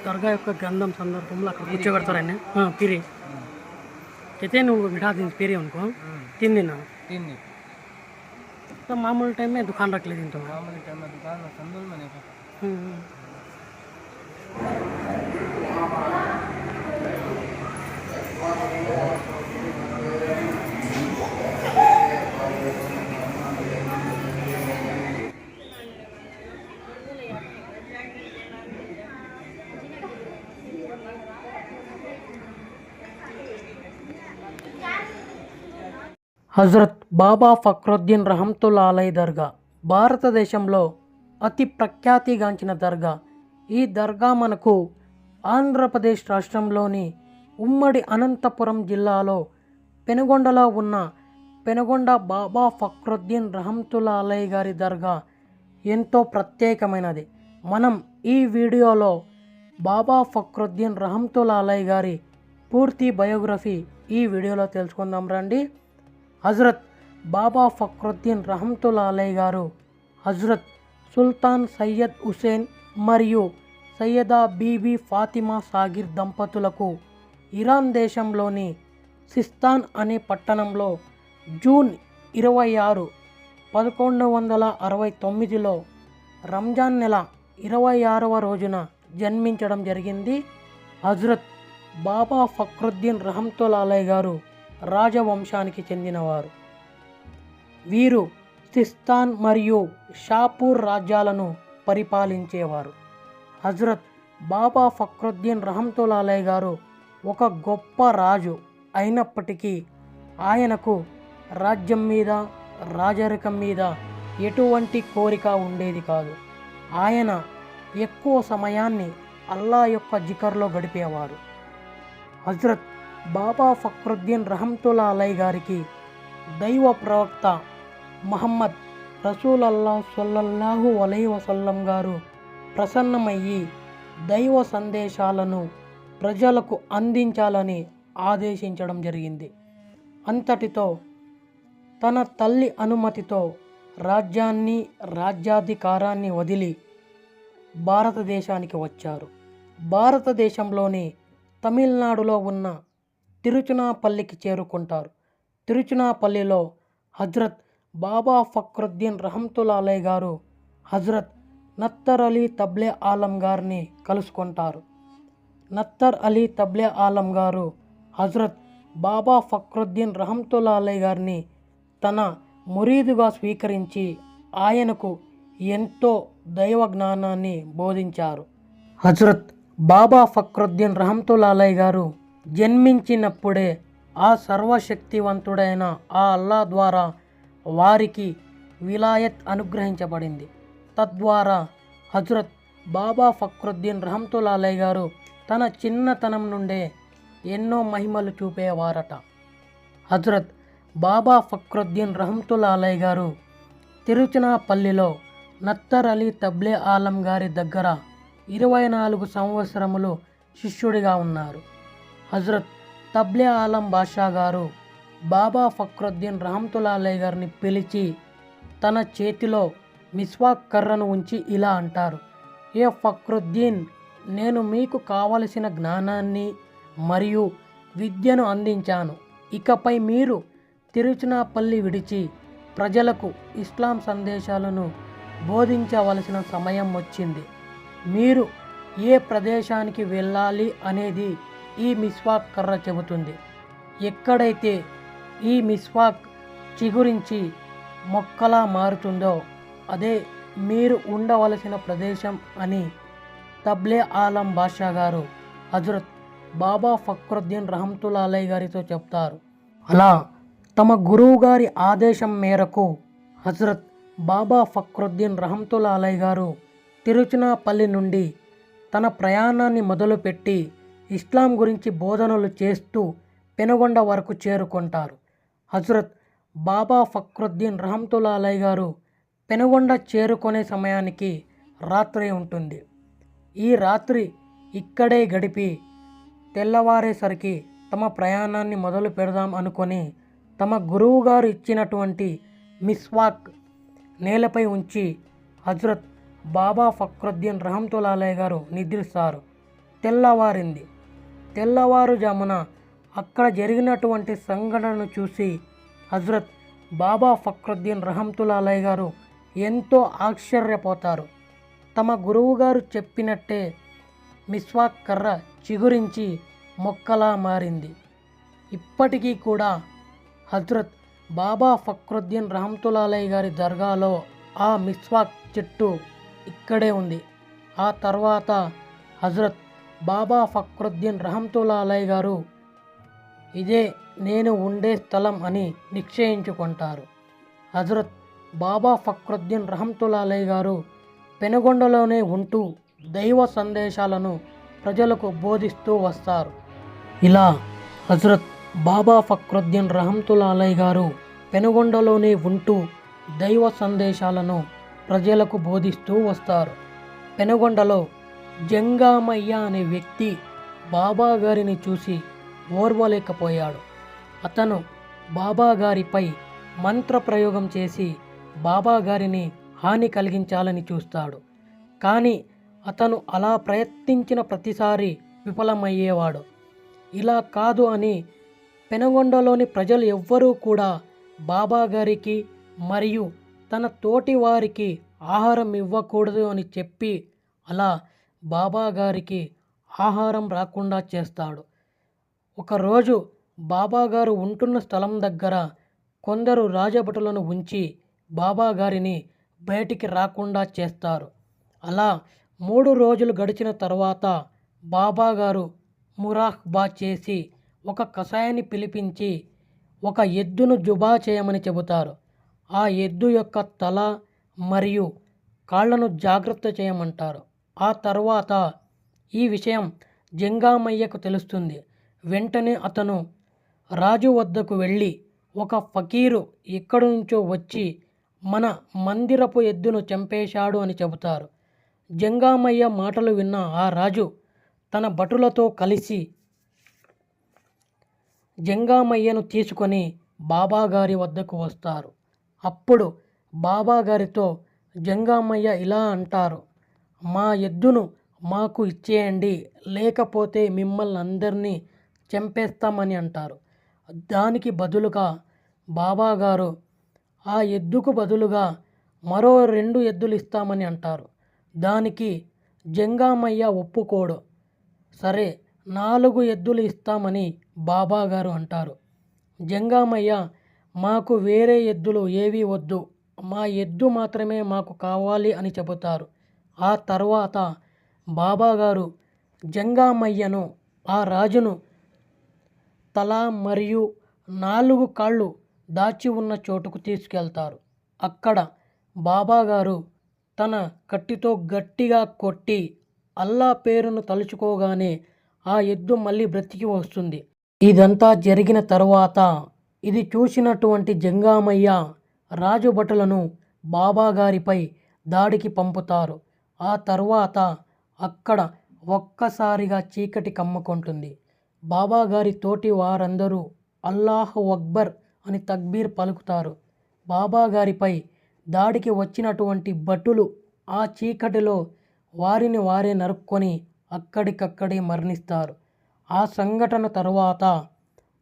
दर्गा యొక్క गंधम संदर्भ अगर కూర్చోబెడతారండి పిరి అయితే నువ్వు बिठा दिन पिरी उनको 3 दिन तो मामूली टाइम में दुकान रख लेती तो मामूली टाइम में दुकान संदूल में नहीं హజరత్ బాబా ఫక్రుద్దీన్ రహమతుల్లా అలై దర్గా భారతదేశంలో అతి ప్రఖ్యాతిగాంచిన దర్గా. ఈ దర్గా మనకు ఆంధ్రప్రదేశ్ రాష్ట్రంలోని ఉమ్మడి అనంతపురం జిల్లాలో పెనుగొండలో ఉన్న పెనుగొండ బాబా ఫక్రుద్దీన్ రహమతుల్లా అలై గారి దర్గా ఎంతో ప్రత్యేకమైనది. మనం ఈ వీడియోలో బాబా ఫక్రుద్దీన్ రహమతుల్లా అలై గారి పూర్తి బయోగ్రఫీ ఈ వీడియోలో తెలుసుకుందాం రండి. హజరత్ బాబా ఫక్రుద్దీన్ రహమతుల్లా అలై గారు హజరత్ సుల్తాన్ సయ్యద్ హుసేన్ మరియు సయ్యదా బీబీ ఫాతిమా సాగిర్ దంపతులకు ఇరాన్ దేశంలోని సిస్తాన్ అనే పట్టణంలో జూన్ 26, 1169లో రంజాన్ నెల 26వ రోజున జన్మించడం జరిగింది. హజరత్ బాబా ఫక్రుద్దీన్ రహమతుల్లా అలై గారు రాజవంశానికి చెందినవారు. వీరు సిస్తాన్ మరియు షాపూర్ రాజ్యాలను పరిపాలించేవారు. హజరత్ బాబా ఫక్రుద్దీన్ రహమతుల్లా అలై గారు ఒక గొప్ప రాజు అయినప్పటికీ ఆయనకు రాజ్యం మీద రాజరికం మీద ఎటువంటి కోరిక ఉండేది కాదు. ఆయన ఎక్కువ సమయాన్ని అల్లా యొక్క జికర్లో గడిపేవారు. హజరత్ బాబా ఫక్రుద్దీన్ రహమతుల్లా అలై గారికి దైవ ప్రవక్త ముహమ్మద్ రసూలల్లాహ్ సల్లల్లాహు అలైహి వసల్లం గారు ప్రసన్నమయ్యి దైవ సందేశాలను ప్రజలకు అందించాలని ఆదేశించడం జరిగింది. అంతటితో తన తల్లి అనుమతితో రాజ్యాన్ని రాజ్యాధికారాన్ని వదిలి భారతదేశానికి వచ్చారు. భారతదేశంలోని తమిళనాడులో ఉన్న తిరుచునాపల్లికి చేరుకుంటారు. తిరుచునాపల్లిలో హజరత్ బాబా ఫక్రుద్దీన్ రహమతుల్లా అలై గారు హజరత్ నత్తర్ అలీ తబ్లే ఆలం గారిని కలుసుకుంటారు. నత్తర్ అలీ తబ్లే ఆలం గారు హజరత్ బాబా ఫక్రుద్దీన్ రహమతుల్లా అలై గారిని తన మురీదుగా స్వీకరించి ఆయనకు ఎంతో దైవ జ్ఞానాన్ని బోధించారు. హజరత్ బాబా ఫక్రుద్దీన్ రహమతుల్లా అలై గారు జన్మించినప్పుడే ఆ సర్వశక్తివంతుడైన ఆ అల్లా ద్వారా వారికి విలాయత్ అనుగ్రహించబడింది. తద్వారా హజరత్ బాబా ఫక్రుద్దీన్ రహమతుల్లా అలై గారు తన చిన్నతనం నుండే ఎన్నో మహిమలు చూపేవారట. హజరత్ బాబా ఫక్రుద్దీన్ రహమతుల్లా అలై గారు తిరుచునాపల్లిలో నత్తర్ అలీ తబ్లే ఆలం గారి దగ్గర 24 సంవత్సరములు శిష్యుడిగా ఉన్నారు. హజరత్ తబ్లే ఆలం బాషా గారు బాబా ఫక్రుద్దీన్ రహమతుల్లా అలై గారిని పిలిచి తన చేతిలో మిస్వాక్ కర్రను ఉంచి ఇలా అంటారు: ఏ ఫక్రుద్దీన్, నేను మీకు కావలసిన జ్ఞానాన్ని మరియు విద్యను అందించాను. ఇకపై మీరు తిరుచునాపల్లి విడిచి ప్రజలకు ఇస్లాం సందేశాలను బోధించవలసిన సమయం వచ్చింది. మీరు ఏ ప్రదేశానికి వెళ్ళాలి అనేది ఈ మిస్వాక్ కర్ర చెబుతుంది. ఎక్కడైతే ఈ మిస్వాక్ చిగురించి మొక్కలా మారుతుందో అదే మీరు ఉండవలసిన ప్రదేశం అని తబ్లే ఆలం బాషా గారు హజరత్ బాబా ఫక్రుద్దీన్ రహమతుల్లా అలై గారితో చెప్తారు. అలా తమ గురువు గారి ఆదేశం మేరకు హజరత్ బాబా ఫక్రుద్దీన్ రహమతుల్లా అలై గారు తిరుచునాపల్లి నుండి తన ప్రయాణాన్ని మొదలుపెట్టి ఇస్లాం గురించి బోధనలు చేస్తూ పెనుగొండ వరకు చేరుకుంటారు. హజరత్ బాబా ఫక్రుద్దీన్ రహమతుల్లా అలై గారు పెనుగొండ చేరుకునే సమయానికి రాత్రి ఉంటుంది. ఈ రాత్రి ఇక్కడే గడిపి తెల్లవారేసరికి తమ ప్రయాణాన్ని మొదలు పెడదాం అనుకొని తమ గురువుగారు ఇచ్చినటువంటి మిస్వాక్ నేలపై ఉంచి హజరత్ బాబా ఫక్రుద్దీన్ రహమతుల్లాహి గారు నిద్రిస్తారు. తెల్లవారింది. తెల్లవారుజామున అక్కడ జరిగినటువంటి సంఘటనను చూసి హజరత్ బాబా ఫక్రుద్దీన్ రహమతుల్లాహి గారు ఎంతో ఆశ్చర్యపోతారు. తమ గురువుగారు చెప్పినట్టే మిస్వాక్ కర్ర చిగురించి మొక్కలా మారింది. ఇప్పటికీ కూడా హజరత్ బాబా ఫక్రుద్దీన్ రహమతుల్లాహి గారి దర్గాలో ఆ మిస్వాక్ చెట్టు ఇక్కడే ఉంది. ఆ తర్వాత హజరత్ బాబా ఫక్రుద్దీన్ రహమతుల్లాహి గారు ఇదే నేను ఉండే స్థలం అని నిశ్చయించుకుంటారు. హజరత్ బాబా ఫక్రుద్దీన్ రహమతుల్లాహి గారు పెనుగొండలోనే ఉంటూ దైవ సందేశాలను ప్రజలకు బోధిస్తూ వస్తారు. ఇలా హజరత్ బాబా ఫక్రుద్దీన్ రహమతుల్లాహి గారు పెనుగొండలోనే ఉంటూ దైవ సందేశాలను ప్రజలకు బోధిస్తూ వస్తారు. పెనుగొండలో జంగామయ్య అనే వ్యక్తి బాబా గారిని చూసి ఓర్వలేకపోయాడు. అతను బాబా గారిపై మంత్రప్రయోగం చేసి బాబా గారిని హాని కలిగించాలని చూస్తాడు. కానీ అతను అలా ప్రయత్నించిన ప్రతిసారి విఫలమయ్యేవాడు. ఇలా కాదు అని పెనుగొండలోని ప్రజలు ఎవ్వరూ కూడా బాబా గారికి మరియు తన తోటి వారికి ఆహారం ఇవ్వకూడదు అని చెప్పి అలా బాబా గారికి ఆహారం రాకుండా చేస్తాడు. ఒకరోజు బాబా గారు ఉంటున్న స్థలం దగ్గర కొందరు రాజభటులను ఉంచి బాబా గారిని బయటికి రాకుండా చేస్తారు. అలా 3 రోజులు గడిచిన తర్వాత బాబా గారు మురాహ్బా చేసి ఒక కషాయాన్ని పిలిపించి ఒక ఎద్దును జుబా చేయమని చెబుతారు. ఆ ఎద్దు యొక్క తల మరియు కాళ్లను జాగ్రత్త చేయమంటారు. ఆ తర్వాత ఈ విషయం జంగామయ్యకు తెలుస్తుంది. వెంటనే అతను రాజు వద్దకు వెళ్ళి ఒక ఫకీరు ఎక్కడి నుంచో వచ్చి మన మందిరపు ఎద్దును చంపేశాడు అని చెబుతారు. జంగామయ్య మాటలు విన్న ఆ రాజు తన భటులతో కలిసి జంగామయ్యను తీసుకొని బాబా గారి వద్దకు వస్తారు. అప్పుడు బాబా గారితో జంగామయ్య ఇలా అంటారు, మా ఎద్దును మాకు ఇచ్చేయండి, లేకపోతే మిమ్మల్ని అందరినీ చంపేస్తామని అంటారు. దానికి బదులుగా బాబా గారు ఆ ఎద్దుకు బదులుగా మరో 2 ఎద్దులు ఇస్తామని అంటారు. దానికి జంగామయ్య ఒప్పుకోడు. సరే 4 ఎద్దులు ఇస్తామని బాబా గారు అంటారు. జంగామయ్య మాకు వేరే ఎద్దులు ఏవీ వద్దు, మా ఎద్దు మాత్రమే మాకు కావాలి అని చెబుతారు. ఆ తర్వాత బాబా గారు జంగామయ్యను ఆ రాజును తల మరియు 4 కాళ్ళు దాచి ఉన్న చోటుకు తీసుకెళ్తారు. అక్కడ బాబా గారు తన కత్తితో గట్టిగా కొట్టి అల్లా పేరును తలుచుకోగానే ఆ ఎద్దు మళ్ళీ బ్రతికి వస్తుంది. ఇదంతా జరిగిన తరువాత ఇది చూసినటువంటి జంగామయ్య రాజు భటులను బాబా గారిపై దాడికి పంపుతారు. ఆ తర్వాత అక్కడ ఒక్కసారిగా చీకటి కమ్ముకుంటుంది. బాబా గారి తోటి వారందరూ అల్లాహు అక్బర్ అని తక్బీర్ పలుకుతారు. బాబా గారిపై దాడికి వచ్చినటువంటి భటులు ఆ చీకటిలో వారిని వారే నరుక్కొని అక్కడికక్కడే మరణిస్తారు. ఆ సంఘటన తరువాత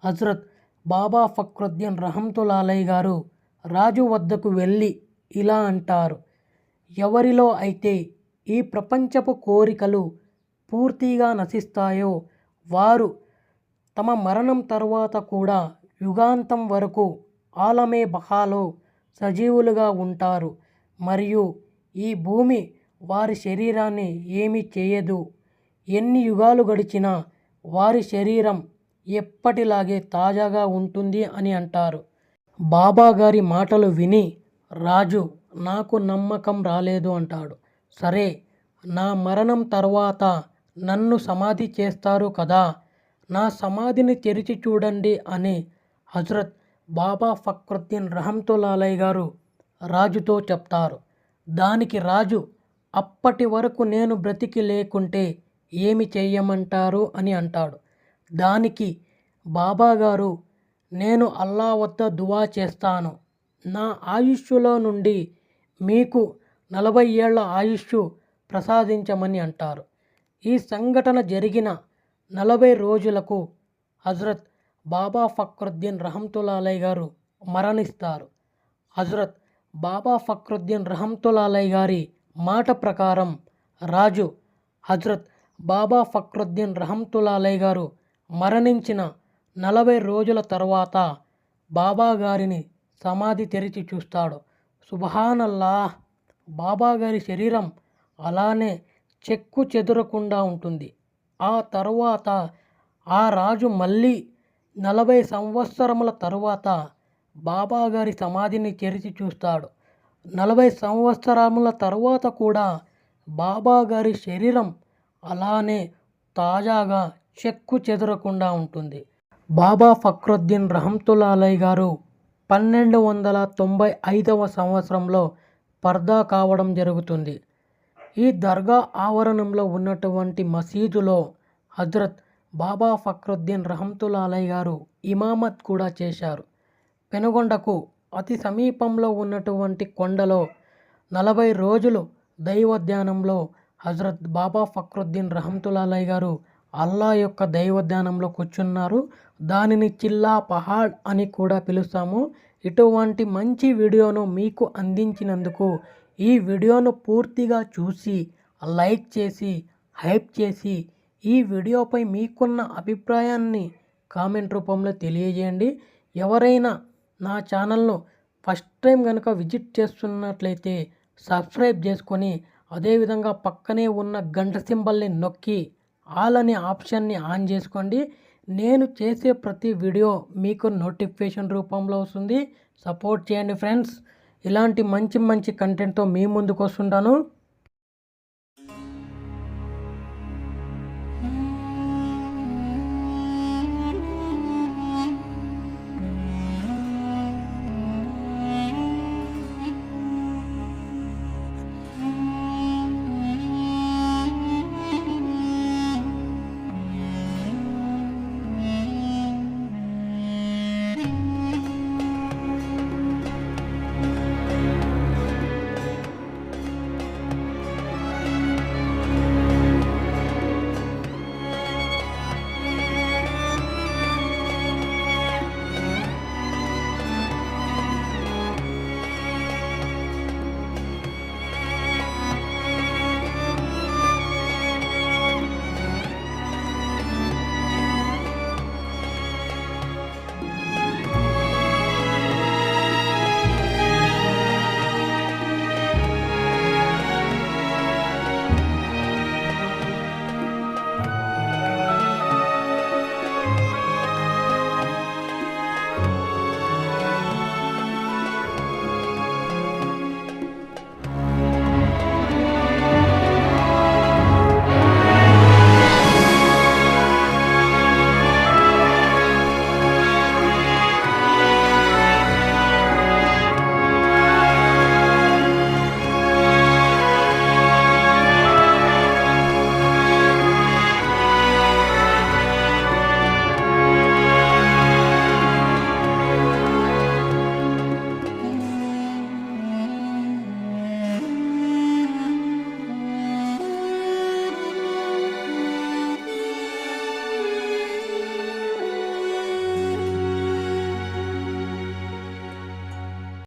హజరత్ బాబా ఫక్రుద్దీన్ రహమతుల్లాహి గారు రాజు వద్దకు వెళ్ళి ఇలా అంటారు, ఎవరిలో అయితే ఈ ప్రపంచపు కోరికలు పూర్తిగా నశిస్తాయో వారు తమ మరణం తర్వాత కూడా యుగాంతం వరకు ఆలమే బహాలో సజీవులుగా ఉంటారు మరియు ఈ భూమి వారి శరీరాన్ని ఏమీ చేయదు. ఎన్ని యుగాలు గడిచినా వారి శరీరం ఎప్పటిలాగే తాజాగా ఉంటుంది అని అంటారు. బాబా గారి మాటలు విని రాజు నాకు నమ్మకం రాలేదు అంటాడు. సరే, నా మరణం తర్వాత నన్ను సమాధి చేస్తారు కదా, నా సమాధిని తెరిచి చూడండి అని హజరత్ బాబా ఫక్రుద్దీన్ రహమతుల్లాహి గారు రాజుతో చెప్తారు. దానికి రాజు అప్పటి వరకు నేను బ్రతికి లేకుంటే ఏమి చెయ్యమంటారు అని అంటాడు. దానికి బాబా గారు నేను అల్లా వద్ద దువా చేస్తాను, నా ఆయుష్లో నుండి మీకు 40 ఏళ్ల ఆయుష్ ప్రసాదించమని అంటారు. ఈ సంఘటన జరిగిన 40 రోజులకు హజరత్ బాబా ఫక్రుద్దీన్ రహమతుల్లాహి గారు మరణిస్తారు. హజరత్ బాబా ఫక్రుద్దీన్ రహమతుల్లాహి గారి మాట ప్రకారం రాజు హజరత్ బాబా ఫక్రుద్దీన్ రహమతుల్లాహి గారు మరణించిన 40 రోజుల తర్వాత బాబా గారిని సమాధి తెరిచి చూస్తాడు. సుబ్హానల్లాహ్, బాబా గారి శరీరం అలానే చెక్కు చెదరకుండా ఉంటుంది. ఆ తరువాత ఆ రాజు మళ్ళీ 40 సంవత్సరముల తరువాత బాబా గారి సమాధిని తెరిచి చూస్తాడు. 40 సంవత్సరముల తరువాత కూడా బాబా గారి శరీరం అలానే తాజాగా చెక్కు చెదరకుండా ఉంటుంది. బాబా ఫక్రుద్దీన్ రహమతుల్లాహి గారు 1295వ సంవత్సరంలో పర్దా కావడం జరుగుతుంది. ఈ దర్గా ఆవరణంలో ఉన్నటువంటి మసీదులో హజరత్ బాబా ఫక్రుద్దీన్ రహమతుల్లాహి గారు ఇమామత్ కూడా చేశారు. పెనుగొండకు అతి సమీపంలో ఉన్నటువంటి కొండలో 40 రోజులు దైవ ధ్యానంలో హజరత్ బాబా ఫక్రుద్దీన్ రహమతుల్లాహి గారు అల్లా యొక్క దైవ ధ్యానంలో కూర్చున్నారు. దానిని చిల్లా పహాడ్ అని కూడా పిలుస్తాము. ఇటువంటి మంచి వీడియోను మీకు అందించినందుకు ఈ వీడియోను పూర్తిగా చూసి లైక్ చేసి హైప్ చేసి ఈ వీడియోపై మీకున్న అభిప్రాయాన్ని కామెంట్ రూపంలో తెలియజేయండి. ఎవరైనా నా ఛానల్ను ఫస్ట్ టైం కనుక విజిట్ చేస్తున్నట్లయితే సబ్స్క్రైబ్ చేసుకొని అదేవిధంగా పక్కనే ఉన్న గంట సింబల్ని నొక్కి ఆల్ అనే ఆప్షన్ని ఆన్ చేసుకోండి. నేను చేసే ప్రతి వీడియో మీకు నోటిఫికేషన్ రూపంలో వస్తుంది. సపోర్ట్ చేయండి ఫ్రెండ్స్. ఇలాంటి మంచి కంటెంట్తో మీ ముందుకు వస్తుంటాను.